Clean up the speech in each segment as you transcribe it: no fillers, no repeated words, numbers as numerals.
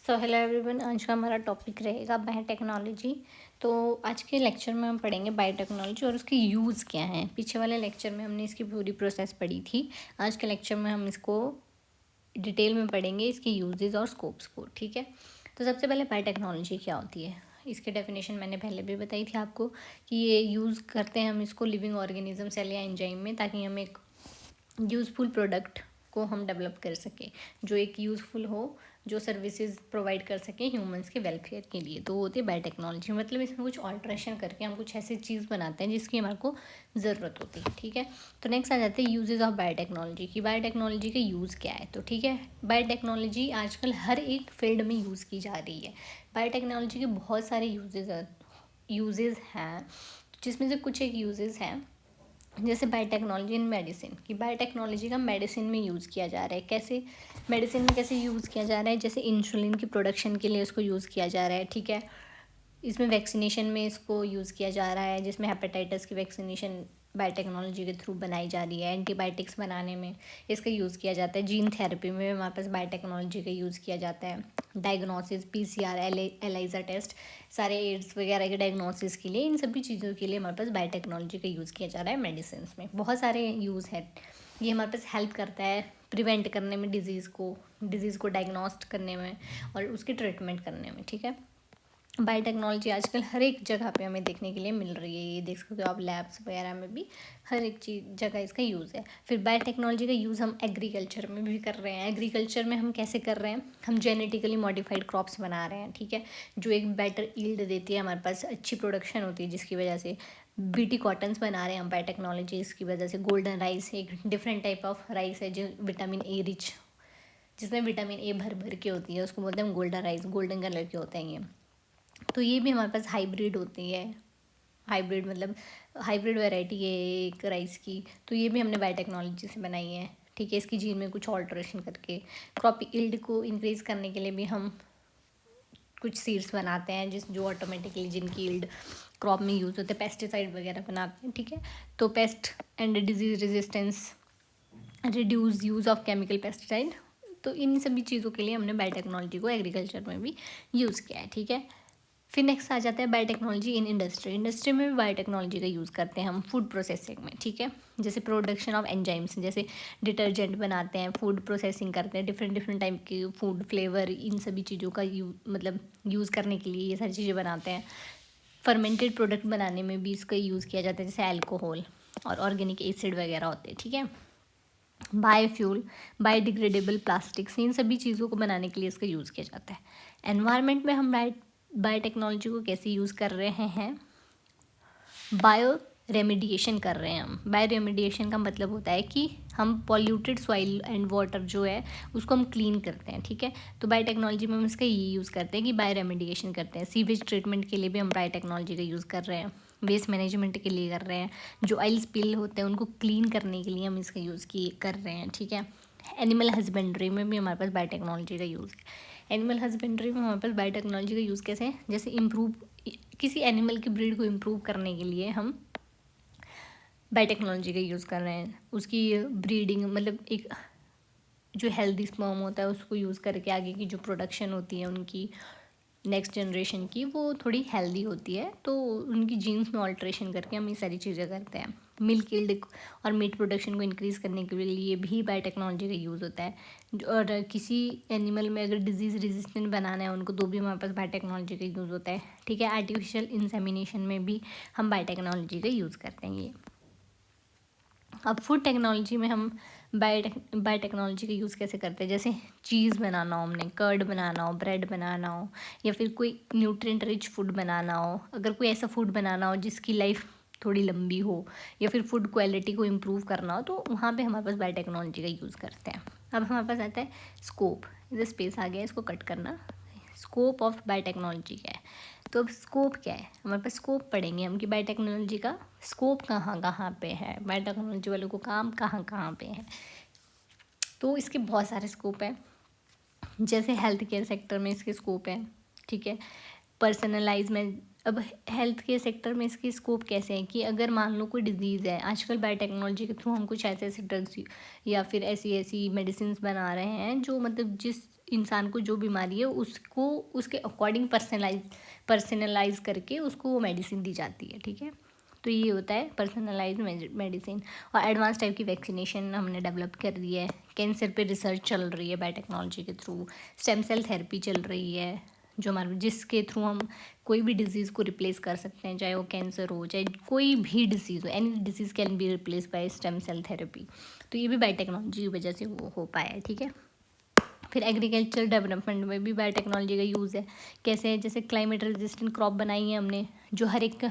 So hello everyone, आज का हमारा टॉपिक रहेगा बायोटेक्नोलॉजी। तो आज के लेक्चर में हम पढ़ेंगे बायोटेक्नोलॉजी और उसके यूज़ क्या हैं। पीछे वाले लेक्चर में हमने इसकी पूरी प्रोसेस पढ़ी थी। आज के लेक्चर में हम इसको डिटेल में पढ़ेंगे, इसके यूजेस और स्कोप्स को। ठीक है, तो सबसे पहले बायोटेक्नोलॉजी क्या होती है, इसकी डेफिनेशन मैंने पहले भी बताई थी आपको कि ये यूज़ करते हैं हम इसको लिविंग ऑर्गेनिज्म, सेल या एंजाइम में, ताकि हम एक यूज़फुल प्रोडक्ट को हम डेवलप कर सकें, जो एक यूज़फुल हो, जो सर्विसेज प्रोवाइड कर सकें ह्यूमंस के वेलफेयर के लिए। तो वो होती है बायोटेक्नोलॉजी। मतलब इसमें कुछ ऑल्ट्रेशन करके हम कुछ ऐसी चीज़ बनाते हैं जिसकी हमारे को ज़रूरत होती है। ठीक है, तो नेक्स्ट आ जाते हैं यूजेस ऑफ बायोटेक्नोलॉजी की। बायोटेक्नोलॉजी का यूज़ क्या है, तो ठीक है, बायोटेक्नोलॉजी आजकल हर एक फील्ड में यूज़ की जा रही है। बायोटेक्नोलॉजी के बहुत सारे यूजेस हैं, जिसमें से कुछ एक यूजेस हैं जैसे बायोटेक्नोलॉजी इन मेडिसिन, कि बायोटेक्नोलॉजी का मेडिसिन में यूज़ किया जा रहा है। कैसे मेडिसिन में कैसे यूज़ किया जा रहा है, जैसे इंसुलिन की प्रोडक्शन के लिए इसको यूज़ किया जा रहा है। ठीक है, इसमें वैक्सीनेशन में इसको यूज़ किया जा रहा है, जिसमें हेपेटाइटिस की वैक्सीनेशन बायोटेक्नोलॉजी के थ्रू बनाई जा रही है। एंटीबायोटिक्स बनाने में इसका यूज़ किया जाता है। जीन थेरेपी में हमारे पास बायोटेक्नोलॉजी का यूज़ किया जाता है। डायग्नोसिस, पीसीआर, एलाइजा टेस्ट, सारे एड्स वगैरह के डायग्नोसिस के लिए, इन सभी चीज़ों के लिए हमारे पास बायोटेक्नोलॉजी का यूज़ किया जा रहा है। मेडिसिन में बहुत सारे यूज़ है। ये हमारे पास हेल्प करता है प्रिवेंट करने में डिजीज़ को डायग्नोस्ट करने में और उसकी ट्रीटमेंट करने में। ठीक है, बायोटेक्नोलॉजी आजकल हर एक जगह पे हमें देखने के लिए मिल रही है। ये देख सकते हो आप, लैब्स वगैरह में भी हर एक चीज़ जगह इसका यूज़ है। फिर बायोटेक्नोलॉजी का यूज़ हम एग्रीकल्चर में भी कर रहे हैं। एग्रीकल्चर में हम कैसे कर रहे हैं, हम जेनेटिकली मॉडिफाइड क्रॉप्स बना रहे हैं। ठीक है, जो एक बेटर ईल्ड देती है, हमारे पास अच्छी प्रोडक्शन होती है, जिसकी वजह से बीटी कॉटन्स बना रहे हैं हम बायोटेक्नोलॉजी इसकी वजह से। गोल्डन राइस एक डिफरेंट टाइप ऑफ राइस है जो विटामिन ए रिच, जिसमें विटामिन ए भर भर के होती है, उसको बोलते हैं गोल्डन राइस। गोल्डन कलर के होते हैं ये। तो ये भी हमारे पास हाइब्रिड होती है। हाइब्रिड मतलब हाइब्रिड वैरायटी है एक राइस की। तो ये भी हमने बायोटेक्नोलॉजी से बनाई है। ठीक है, इसकी जीन में कुछ ऑल्ट्रेशन करके क्रॉप यील्ड को इंक्रीज़ करने के लिए भी हम कुछ सीड्स बनाते हैं, जो ऑटोमेटिकली जिनकी यील्ड क्रॉप में यूज़ होते हैं। पेस्टिसाइड वगैरह बनाते हैं। ठीक है, तो paste and disease resistance, reduce use of chemical pesticide, तो इन सभी चीज़ों के लिए हमने बायोटेक्नोलॉजी को एग्रीकल्चर में भी यूज़ किया है। ठीक है, फिर नेक्स्ट आ जाता है बायोटेक्नोलॉजी इन इंडस्ट्री। इंडस्ट्री में भी बायोटेक्नोलॉजी का यूज़ करते हैं हम फूड प्रोसेसिंग में। ठीक है, जैसे प्रोडक्शन ऑफ एंजाइम्स, जैसे डिटर्जेंट बनाते हैं, फूड प्रोसेसिंग करते हैं, डिफरेंट डिफरेंट टाइप के फूड फ्लेवर, इन सभी चीज़ों का मतलब यूज़ करने के लिए ये सारी चीज़ें बनाते हैं। फर्मेंटेड प्रोडक्ट बनाने में भी इसका यूज़ किया जाता है, जैसे अल्कोहल और ऑर्गेनिक एसिड वगैरह होते हैं। ठीक है, बायोफ्यूल, बायोडिग्रेडेबल प्लास्टिक्स, इन सभी चीज़ों को बनाने के लिए इसका यूज़ किया जाता है। एनवायरनमेंट में हम बायोटेक्नोलॉजी को कैसे यूज़ कर रहे हैं, बायो रेमिडिएशन कर रहे हैं हम। बायो रेमिडिएशन का मतलब होता है कि हम पॉल्यूटेड सॉइल एंड वाटर जो है उसको हम क्लीन करते हैं। ठीक है, तो बायोटेक्नोलॉजी में हम इसका ये यूज़ करते हैं कि बायो रेमिडिएशन करते हैं। सीवेज ट्रीटमेंट के लिए भी हम बायोटेक्नोलॉजी का यूज़ कर रहे हैं। वेस्ट मैनेजमेंट के लिए कर रहे हैं। जो ऑयल स्पिल होते हैं उनको क्लीन करने के लिए हम इसका यूज़ कर रहे हैं। ठीक है, एनिमल हस्बेंड्री में भी हमारे पास बायोटेक्नोलॉजी का यूज़ है। एनिमल हस्बेंड्री में हमारे पास बायोटेक्नोलॉजी का यूज़ कैसे है, जैसे इम्प्रूव किसी एनिमल की ब्रीड को इम्प्रूव करने के लिए हम बायोटेक्नोलॉजी का यूज़ कर रहे हैं। उसकी ब्रीडिंग मतलब एक जो हेल्दी स्पर्म होता है उसको यूज़ करके आगे की जो प्रोडक्शन होती है उनकी नेक्स्ट जनरेशन की, वो थोड़ी हेल्दी होती है, तो उनकी जीन्स में ऑल्ट्रेशन करके हम ये सारी चीज़ें करते हैं। मिल्क यील्ड और मीट प्रोडक्शन को इंक्रीज़ करने के लिए भी बायोटेक्नोलॉजी का यूज़ होता है। और किसी एनिमल में अगर डिजीज़ रेजिस्टेंट बनाना है उनको, तो भी हमारे पास बायोटेक्नोलॉजी का यूज़ होता है। ठीक है, आर्टिफिशियल इंसेमिनेशन में भी हम बायोटेक्नोलॉजी का यूज़ करते हैं ये। अब फूड टेक्नोलॉजी में हम बायोटेक्नोलॉजी का यूज़ कैसे करते हैं, जैसे चीज़ बनाना हो, हमने कर्ड बनाना हो, ब्रेड बनाना हो, या फिर कोई न्यूट्रिएंट रिच फूड बनाना हो। अगर कोई ऐसा फूड बनाना हो जिसकी लाइफ थोड़ी लंबी हो, या फिर फूड क्वालिटी को इम्प्रूव करना हो, तो वहाँ पे हमारे पास बायोटेक्नोलॉजी का यूज़ करते हैं। अब हमारे पास आता है स्कोप। इधर स्पेस आ गया, इसको कट करना। स्कोप ऑफ बायोटेक्नोलॉजी क्या है, तो अब स्कोप क्या है, हमारे पास स्कोप पढ़ेंगे हम कि बायोटेक्नोलॉजी का स्कोप कहाँ कहाँ पे है, बायोटेक्नोलॉजी वालों को काम कहाँ कहाँ पे है। तो इसके बहुत सारे स्कोप हैं, जैसे हेल्थ केयर सेक्टर में इसके स्कोप है। ठीक है, पर्सनलाइज में अब हेल्थ के सेक्टर में इसकी स्कोप कैसे है कि अगर मान लो कोई डिजीज़ है, आजकल बायोटेक्नोलॉजी के थ्रू हम कुछ ऐसे ऐसे ड्रग्स या फिर ऐसी ऐसी मेडिसिन बना रहे हैं जो मतलब जिस इंसान को जो बीमारी है उसको उसके अकॉर्डिंग पर्सनलाइज करके उसको वो मेडिसिन दी जाती है, ठीक है। तो ये होता है पर्सनलाइज मेडिसिन। और एडवांस टाइप की वैक्सीनेशन हमने डेवलप कर दी है। कैंसर पे रिसर्च चल रही है बायोटेक्नोलॉजी के थ्रू। स्टेम सेल थेरेपी चल रही है जो हमारे जिसके थ्रू हम कोई भी डिजीज़ को रिप्लेस कर सकते हैं, चाहे वो कैंसर हो चाहे कोई भी डिजीज़ हो, any disease can be replace by stem cell therapy. तो ये भी बायोटेक्नोलॉजी की वजह से वो हो पाया है, ठीक है। फिर एग्रीकल्चर डेवलपमेंट में भी बायोटेक्नोलॉजी का यूज़ है। कैसे, जैसे क्लाइमेट रेजिस्टेंट क्रॉप बनाई है हमने जो हर एक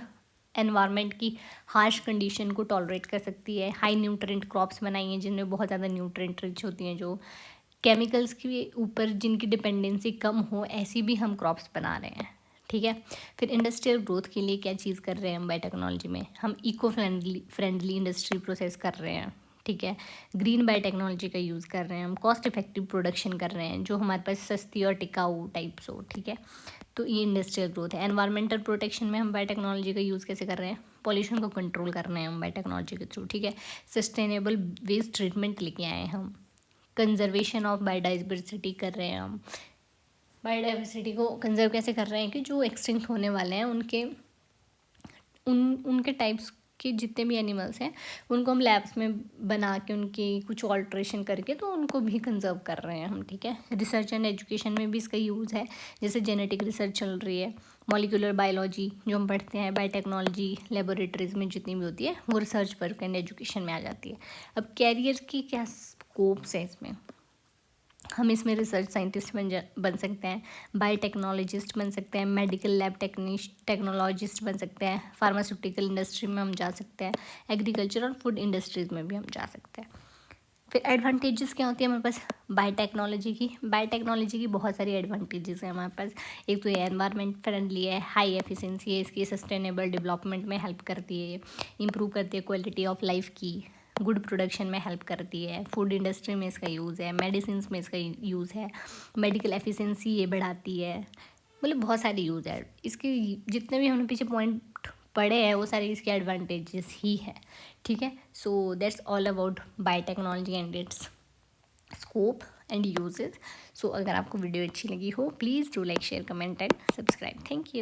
एनवायरनमेंट की हार्श कंडीशन को टॉलरेट कर सकती है। हाई न्यूट्रेंट क्रॉप्स बनाई हैं जिनमें बहुत ज़्यादा न्यूट्रेंट रिच होती हैं, जो केमिकल्स के ऊपर जिनकी डिपेंडेंसी कम हो, ऐसी भी हम क्रॉप्स बना रहे हैं, ठीक है। फिर इंडस्ट्रियल ग्रोथ के लिए क्या चीज़ कर रहे हैं हम बायोटेक्नोलॉजी में, हम इको फ्रेंडली इंडस्ट्री प्रोसेस कर रहे हैं, ठीक है। ग्रीन बायोटेक्नोलॉजी का यूज़ कर रहे हैं हम, कॉस्ट इफेक्टिव प्रोडक्शन कर रहे हैं जो हमारे पास सस्ती और टिकाऊ टाइप्स हो, ठीक है। तो ये इंडस्ट्रियल ग्रोथ है। एनवायरमेंटल प्रोटेक्शन में हम बायोटेक्नोलॉजी का यूज़ कैसे कर रहे हैं, पॉल्यूशन को कंट्रोल कर रहे हैं हम बायोटेक्नोलॉजी के थ्रू, ठीक है। सस्टेनेबल वेस्ट ट्रीटमेंट लेके आए हैं हम। कंजर्वेशन ऑफ बायोडाइवर्सिटी कर रहे हैं हम। बायोडाइवर्सिटी को कंजर्व कैसे कर रहे हैं कि जो एक्सटिंक्ट होने वाले हैं उनके टाइप्स के जितने भी एनिमल्स हैं उनको हम लैब्स में बना के उनकी कुछ ऑल्ट्रेशन करके तो उनको भी कंजर्व कर रहे हैं हम, ठीक है। रिसर्च एंड एजुकेशन में भी इसका यूज़ है। जैसे जेनेटिक रिसर्च चल रही है, मॉलिक्यूलर बायोलॉजी जो हम पढ़ते हैं, बायोटेक्नोलॉजी लेबोरेटरीज में जितनी भी होती है वो रिसर्च वर्क एंड एजुकेशन में आ जाती है। अब कैरियर की क्या स्कोप्स है इसमें, हम इसमें रिसर्च साइंटिस्ट बन सकते हैं, बायोटेक्नोलॉजिस्ट बन सकते हैं, मेडिकल लैब टेक्नोलॉजिस्ट बन सकते हैं, फार्मास्यूटिकल इंडस्ट्री में हम जा सकते हैं, एग्रीकल्चर और फूड इंडस्ट्रीज़ में भी हम जा सकते हैं। फिर एडवांटेजेस क्या होती है हमारे पास बायोटेक्नोलॉजी की बहुत सारी एडवांटेजेस हैं हमारे पास। एक तो ये एनवायरनमेंट फ्रेंडली है, हाई एफिशिएंसी है इसकी, सस्टेनेबल डेवलपमेंट में हेल्प करती है, इंप्रूव करती है क्वालिटी ऑफ लाइफ की, गुड प्रोडक्शन में हेल्प करती है, फूड इंडस्ट्री में इसका यूज़ है, मेडिसिन में इसका यूज़ है, मेडिकल एफिशिएंसी ये बढ़ाती है, मतलब बहुत सारे यूज़ है इसके। जितने भी हमने पीछे पॉइंट पढ़े हैं वो सारे इसके एडवांटेजेस ही है, ठीक है। So that's all about biotechnology and its scope and uses. So अगर आपको वीडियो अच्छी लगी हो please do like share comment and subscribe. Thank you.